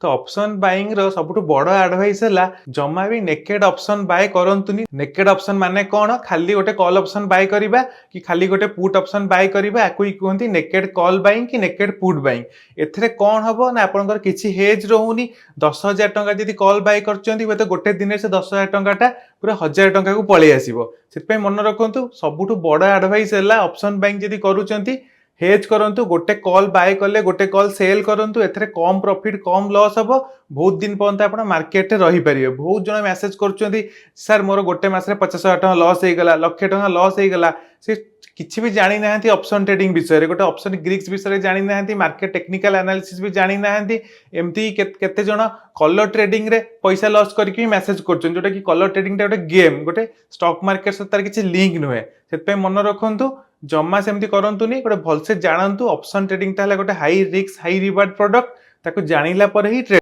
तो option buying रो सबुठु बड़ advice है जमा भी नेकेड ऑप्शन बाय करंतुनी। नेकेड ऑप्शन माने कौन खाली गोटे कॉल ऑप्शन बाय करिबा कि खाली गोटे पुट ऑप्शन बाय करिबा आकु ही कहंती नेकेड कॉल बाइंग कि नेकेड पुट बाइंग। एथरे कौन हबो ना आपनकर किछि हेज रहउनी। 10,000 टंका जदि कॉल बाय करचंती हुए तो गोटे दिन से 10,000 टंकाटा पूरा 1,000 टंका को पळै आसीबो। सेतपय मन रखंतु सबुठु बड़ एडवाइस है ऑप्शन बाइंग जदि करूचंती हेज करंतु गोटे कॉल बाय कले गोटे कॉल सेल करंतु एथरे कम प्रॉफिट कम लॉस हबो। बहुत दिन पर्यंत आपण मार्केट रे रही परिबे। बहुत जण मेसेज करचंती सर मोर गोटे मास रे 50,000 टंका लॉस हे गला लाख टंका लॉस हे गला। से किछि भी जानि नाहंती ऑप्शन ट्रेडिंग विषय रे गोटे ऑप्शन ग्रीक्स विषय रे जानि नाहंती मार्केट टेक्निकल एनालिसिस भी जानि नाहंती। एमती केते जण कलर ट्रेडिंग रे पैसा लॉस करके मेसेज करचन जोटा कि कलर ट्रेडिंग टा गोटे गेम गोटे स्टॉक मार्केट से तार किछि लिंक नुहे। सेतपय मन रखंतु जम्मा सेमती करंतुनी गोटे भलसे जानंतु ऑप्शन ट्रेडिंग ता हला गोटे high risk high reward product ताको जानिला पर ही ट्रेड